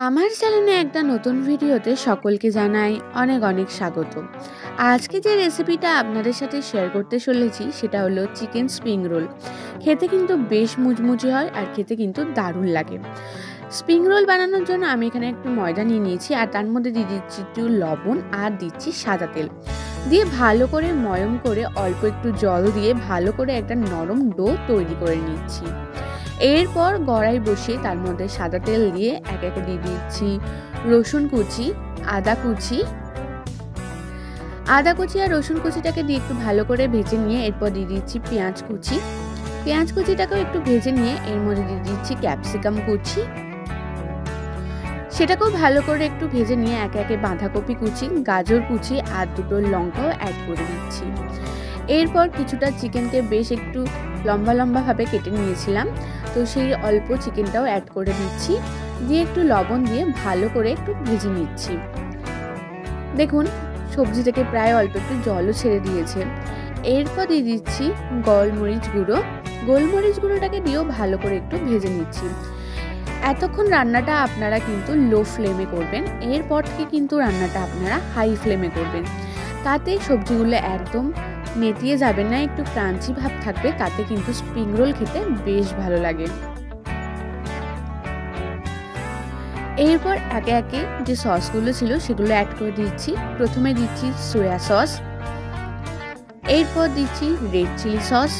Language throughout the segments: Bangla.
আমার চ্যানেলে একটা নতুন ভিডিওতে সকলকে জানাই অনেক অনেক স্বাগত। আজকে যে রেসিপিটা আপনাদের সাথে শেয়ার করতে চলেছি সেটা হলো চিকেন স্প্রিং রোল। খেতে কিন্তু বেশ মুচমুচে হয় আর খেতে কিন্তু দারুণ লাগে। স্প্রিং রোল বানানোর জন্য আমি এখানে একটু ময়দা নিয়ে নিয়েছি আর তার মধ্যে দিয়ে দিচ্ছি একটু লবণ আর দিচ্ছি সাদা তেল দিয়ে ভালো করে ময়ম করে অল্প একটু জল দিয়ে ভালো করে একটা নরম ডো তৈরি করে নিচ্ছি। এরপর কড়াই বসিয়ে তার মধ্যে সাদা তেল দিয়ে একে একে দিয়ে দিচ্ছি রসুন কুচি, আদা কুচি আর রসুন কুচিটাকে দিয়ে একটু ভালো করে ভেজে নিয়ে এরপর দিয়ে দিচ্ছি পেঁয়াজ কুচিটাকেও একটু ভেজে নিয়ে এর মধ্যে দিয়ে দিচ্ছি ক্যাপসিকাম কুচি, সেটাকেও ভালো করে একটু ভেজে নিয়ে একে একে বাঁধাকপি কুচি, গাজর কুচি আর দুটো লঙ্কাও অ্যাড করে দিচ্ছি। এরপর কিছুটা চিকেনকে বেশ একটু লম্বা লম্বাভাবে কেটে নিয়েছিলাম, তো সেই অল্প চিকেনটাও অ্যাড করে দিচ্ছি, দিয়ে একটু লবণ দিয়ে ভালো করে একটু ভেজে নিচ্ছি। দেখুন সবজি থেকে প্রায় অল্প একটু জলও ছেড়ে দিয়েছে। এরপর দিয়ে দিচ্ছি গোলমরিচ গুঁড়োটাকে দিয়েও ভালো করে একটু ভেজে নিচ্ছি। এতক্ষণ রান্নাটা আপনারা কিন্তু লো ফ্লেমে করবেন, এরপর থেকে কিন্তু রান্নাটা আপনারা হাই ফ্লেমে করবেন, তাতে সবজিগুলো একদম নেতিয়ে যাবে না, একটু ক্রাঞ্চি ভাব থাকবে, তাতে কিন্তু স্প্রিং রোল খেতে বেশ ভালো লাগে। এরপর একে একে যে সসগুলো ছিল সেগুলো অ্যাড করে দিচ্ছি। প্রথমে দিচ্ছি সোয়া সস, এরপর দিচ্ছি রেড চিলি সস,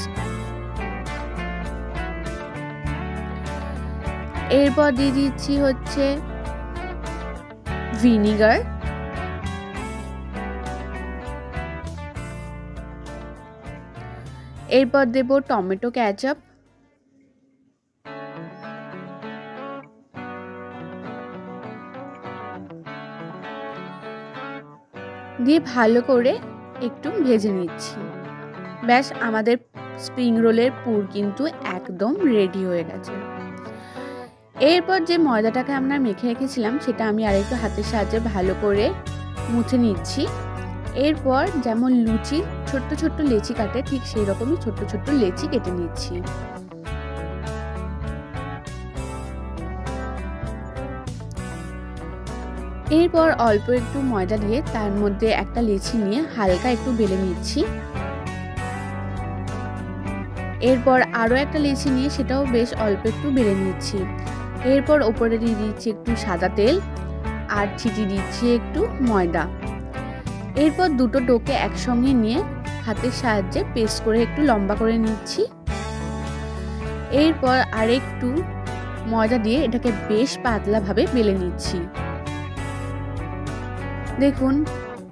এরপর দিয়ে দিচ্ছি হচ্ছে ভিনিগার, এরপর দেব টমেটো কেচাপ, দিয়ে ভালো করে একটু ভেজে নিচ্ছি। ব্যাস আমাদের স্প্রিং রোলের পুর কিন্তু একদম রেডি হয়ে গেছে। এরপর যে ময়দাটাকে আমরা মেখে রেখেছিলাম সেটা আমি আরেকটু হাতের সাহায্যে ভালো করে মুছে নিচ্ছি। এরপর যেমন লুচি ছোট্ট ছোট্ট লেচি কাটে ঠিক সেই রকমই ছোট্ট ছোট্ট লেচি কেটে নিচ্ছি। এরপর অল্প একটু ময়দা দিয়ে তার মধ্যে একটা লেচি নিয়ে হালকা একটু বেলে নিচ্ছি। এরপর আরও একটা লেচি নিয়ে সেটাও বেশ অল্প একটু বেলে নিচ্ছি। এরপর ওপরে দিয়ে দিচ্ছি একটু সাদা তেল আর ছিটিয়ে দিচ্ছি একটু ময়দা। এরপর দুটো ডোকে একসঙ্গে নিয়ে হাতের সাহায্যে পেস্ট করে একটু লম্বা করে নিচ্ছি। এরপর আরেকটু ময়দা দিয়ে এটাকে বেশ পাতলাভাবে বেলে নিচ্ছি। দেখুন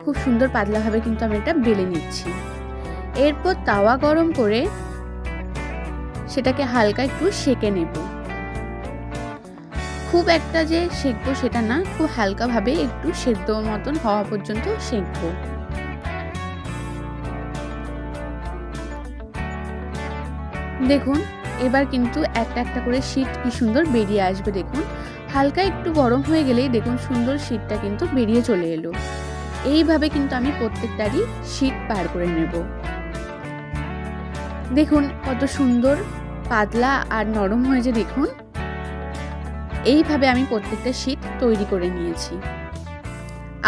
খুব সুন্দর পাতলাভাবে কিন্তু আমি এটা বেলে নিচ্ছি। এরপর তাওয়া গরম করে সেটাকে হালকা একটু সেঁকে নেব। খুব একটা যে সেঁকবো সেটা না, খুব হালকাভাবে একটু সেদ্ধ মতন হওয়া পর্যন্ত সেঁকবো। দেখুন এবার কিন্তু একটা একটা করে শীট কি সুন্দর বেরিয়ে আসবে। দেখুন হালকা একটু গরম হয়ে গেলেই দেখুন সুন্দর শীটটা কিন্তু বেরিয়ে চলে এলো। এইভাবে কিন্তু আমি প্রত্যেকটারই শীট পার করে নেব। দেখুন কত সুন্দর পাতলা আর নরম হয়েছে। দেখুন এইভাবে আমি প্রত্যেকটা শীট তৈরি করে নিয়েছি।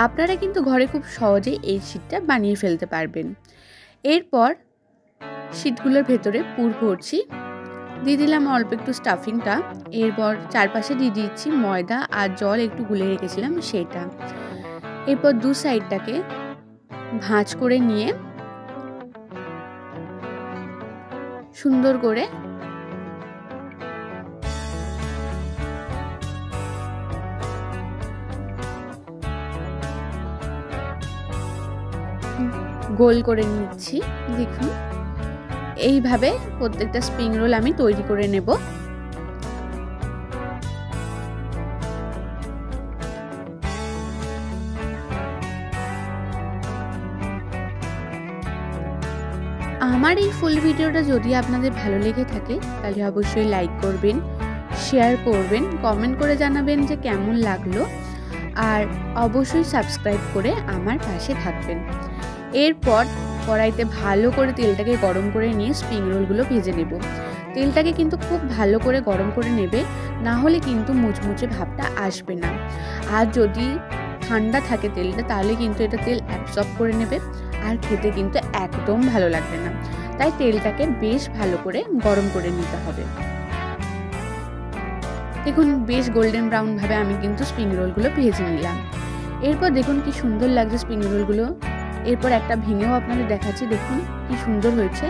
আপনারা কিন্তু ঘরে খুব সহজেই এই শীটটা বানিয়ে ফেলতে পারবেন। এরপর শীটগুলোর ভেতরে পুর ভরছি, দিয়ে দিলাম অল্প একটু স্টাফিংটা। এরপর চারপাশে দিয়ে দিচ্ছি ময়দা আর জল একটু গুলে রেখেছিলাম সেটা। এরপর দু সাইডটাকে ভাঁজ করে নিয়ে সুন্দর করে গোল করে নিচ্ছি। দেখুন এইভাবে প্রত্যেকটা স্প্রিং রোল আমি তৈরি করে নেব। আমার এই ফুল ভিডিওটা যদি আপনাদের ভালো লেগে থাকে তাহলে অবশ্যই লাইক করবেন, শেয়ার করবেন, কমেন্ট করে জানাবেন যে কেমন লাগলো, আর অবশ্যই সাবস্ক্রাইব করে আমার পাশে থাকবেন। এরপর কড়াইতে ভালো করে তেলটাকে গরম করে নিয়ে স্প্রিং রোলগুলো ভেজে নেব। তেলটাকে কিন্তু খুব ভালো করে গরম করে নেবে, না হলে কিন্তু মুচমুচে ভাবটা আসবে না। আর যদি ঠান্ডা থাকে তেলটা তাহলে কিন্তু এটা তেল অ্যাবসর্ব করে নেবে আর খেতে কিন্তু একদম ভালো লাগবে না। তাই তেলটাকে বেশ ভালো করে গরম করে নিতে হবে। দেখুন বেশ গোল্ডেন ব্রাউন ভাবে আমি কিন্তু স্প্রিং রোলগুলো ভেজে নিলাম। এরপর দেখুন কি সুন্দর লাগছে স্প্রিং রোলগুলো। এরপর একটা ভেঙেও আপনাদের দেখাচ্ছি, দেখুন কি সুন্দর হয়েছে।